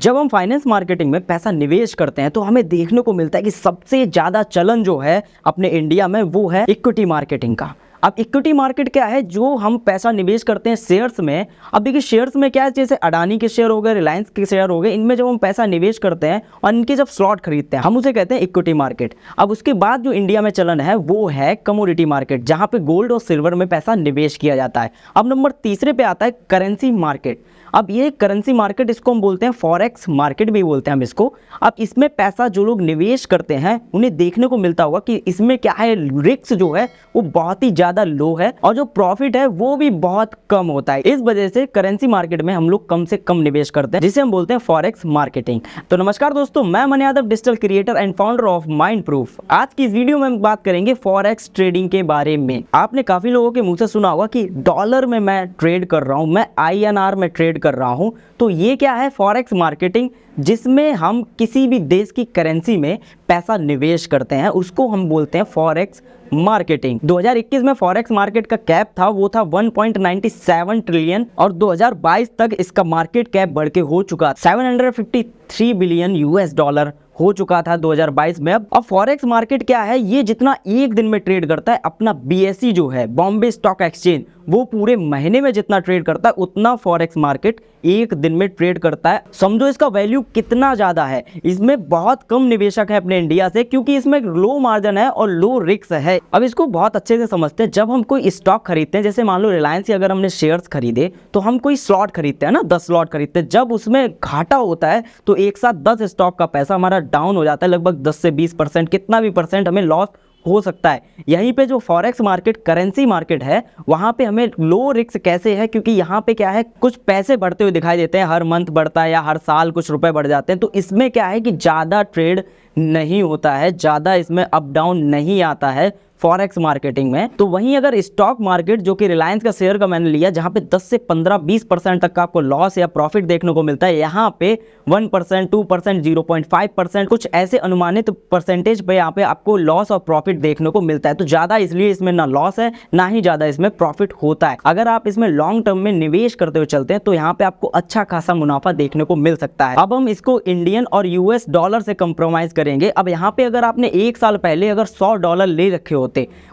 जब हम finance marketing में पैसा निवेश करते हैं तो हमें देखने को मिलता है कि सबसे ज़्यादा चलन जो है अपने इंडिया में वो है इक्विटी मार्केटिंग का। अब इक्विटी मार्केट क्या है? जो हम पैसा निवेश करते हैं शेयर्स में। अब देखिए शेयर्स में क्या है, जैसे अडानी के शेयर हो गए, रिलायंस के शेयर हो गए, इनमें जब हम पैसा निवेश करते हैं और इनके जब स्लॉट खरीदते हैं हम उसे कहते हैं इक्विटी मार्केट। अब उसके बाद जो इंडिया में चलन है वो है कमोडिटी मार्केट, जहाँ पे गोल्ड और सिल्वर में पैसा निवेश किया जाता है। अब नंबर तीसरे पे आता है करेंसी मार्केट। अब ये करेंसी मार्केट, इसको हम बोलते हैं फॉरेक्स मार्केट भी बोलते हैं हम इसको। अब इसमें पैसा जो लोग निवेश करते हैं उन्हें देखने को मिलता होगा कि इसमें क्या है, रिस्क जो है वो बहुत ही ज़्यादा लो है और जो प्रॉफिट है वो भी बहुत कम होता है। इस वजह से करेंसी मार्केट में हम लोग कम से कम निवेश करते हैं, जिसे हम बोलते हैं फॉरेक्स मार्केटिंग। तो नमस्कार दोस्तों, मैं मन Yadav, digital creator and founder of mind proof. आज की इस वीडियो में हम बात करेंगे फॉरेक्स ट्रेडिंग के बारे में। आपने काफ़ी लोगों के मुँह से सुना होगा कि डॉलर में मैं ट्रेड कर रहा हूँ, मैं INR में ट्रेड कर रहा हूँ। तो ये क्या है? फॉरेक्स मार्केटिंग, जिसमें हम किसी भी देश की करेंसी में पैसा निवेश करते हैं, उसको हम बोलते हैं फॉरेक्स मार्केटिंग। 2021 में फॉरेक्स मार्केट का कैप था वो था 1.97 ट्रिलियन और 2022 तक इसका मार्केट कैप बढ़ के हो चुका 753 बिलियन US डॉलर हो चुका था 2022 में। अब फॉरेक्स मार्केट क्या है? ये जितना एक दिन में ट्रेड करता है, अपना BSE जो है, बॉम्बे स्टॉक एक्सचेंज, वो पूरे महीने में जितना ट्रेड करता है उतना फॉरेक्स मार्केट एक दिन में ट्रेड करता है। समझो इसका वैल्यू कितना ज़्यादा है। इसमें बहुत कम निवेशक है अपने इंडिया से, क्योंकि इसमें लो मार्जिन है और लो रिस्क है। अब इसको बहुत अच्छे से समझते हैं। जब हम कोई स्टॉक खरीदते हैं, जैसे मान लो रिलायंस की अगर हमने शेयर्स खरीदे, तो हम कोई स्लॉट खरीदते हैं ना, 10 स्लॉट खरीदते हैं। जब उसमें घाटा होता है तो एक साथ 10 स्टॉक का पैसा हमारा डाउन हो जाता है, लगभग 10 से 20%, कितना भी परसेंट हमें लॉस हो सकता है। यहीं पे जो फॉरेक्स मार्केट, करेंसी मार्केट है, वहाँ पे हमें लो रिस्क कैसे है, क्योंकि यहाँ पे क्या है, कुछ पैसे बढ़ते हुए दिखाई देते हैं, हर मंथ बढ़ता है या हर साल कुछ रुपए बढ़ जाते हैं। तो इसमें क्या है कि ज़्यादा ट्रेड नहीं होता है, ज़्यादा इसमें अप डाउन नहीं आता है फॉरेक्स मार्केटिंग में। तो वहीं अगर स्टॉक मार्केट, जो कि रिलायंस का शेयर का मैंने लिया, जहां पे 10 से 15-20% तक का आपको लॉस या प्रॉफिट देखने को मिलता है, यहां पे 1%, 2%, 0.5%, कुछ ऐसे अनुमानित परसेंटेज पे यहाँ पे आपको लॉस और प्रॉफिट देखने को मिलता है। तो ज़्यादा इसलिए इसमें ना लॉस है ना ही ज़्यादा इसमें प्रॉफिट होता है। अगर आप इसमें लॉन्ग टर्म में निवेश करते हुए चलते हैं तो यहाँ पे आपको अच्छा खासा मुनाफा देखने को मिल सकता है। अब हम इसको इंडियन और US डॉलर से कंप्रोमाइज करेंगे। अब यहाँ पे अगर आपने एक साल पहले अगर $100 ले रखे हो,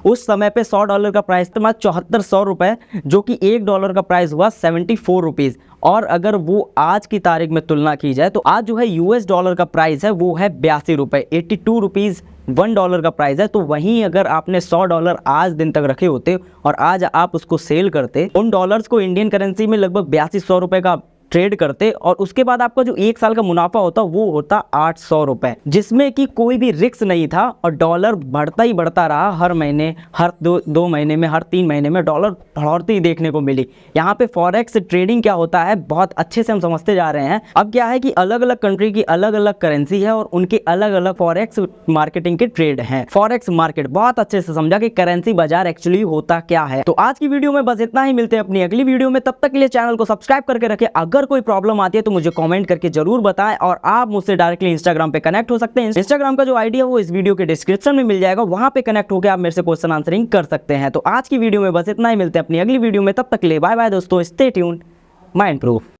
उस समय पे $100 का प्राइस था 7400 रुपए, जो कि $1 का प्राइस हुआ 74 रुपीज। और अगर वो आज की तारीख में तुलना की जाए तो आज जो है US डॉलर का प्राइस है वो है 82 रुपए, 82 रुपीज $1 का प्राइस है। तो वहीं अगर आपने $100 आज दिन तक रखे होते और आज आप उसको सेल करते, उन डॉलर्स को इंडियन करेंसी में लगभग 8200 रुपए का ट्रेड करते, और उसके बाद आपका जो एक साल का मुनाफा होता वो होता 800 रुपए, जिसमें कि कोई भी रिस्क नहीं था और डॉलर बढ़ता ही बढ़ता रहा। हर महीने, हर दो महीने में, हर 3 महीने में डॉलर बढ़ती ही देखने को मिली। यहाँ पे फॉरेक्स ट्रेडिंग क्या होता है बहुत अच्छे से हम समझते जा रहे हैं। अब क्या है कि अलग अलग कंट्री की अलग अलग करेंसी है और उनके अलग अलग फॉरेक्स मार्केटिंग के ट्रेड हैं। फॉरेक्स मार्केट बहुत अच्छे से समझा कि करेंसी बाजार एक्चुअली होता क्या है। तो आज की वीडियो में बस इतना ही, मिलते हैं अपनी अगली वीडियो में। तब तक के लिए चैनल को सब्सक्राइब करके रखें। अगर कोई प्रॉब्लम आती है तो मुझे कमेंट करके जरूर बताएं, और आप मुझसे डायरेक्टली इंस्टाग्राम पे कनेक्ट हो सकते हैं। इंस्टाग्राम का जो आईडी है वो इस वीडियो के डिस्क्रिप्शन में मिल जाएगा, वहां पे कनेक्ट होकर आप मेरे से क्वेश्चन आंसरिंग कर सकते हैं। तो आज की वीडियो में बस इतना ही, मिलते हैं अपनी अगली वीडियो में। तब तक के लिए बाय बाय दोस्तों, स्टे ट्यून्ड, माइंड प्रूफ।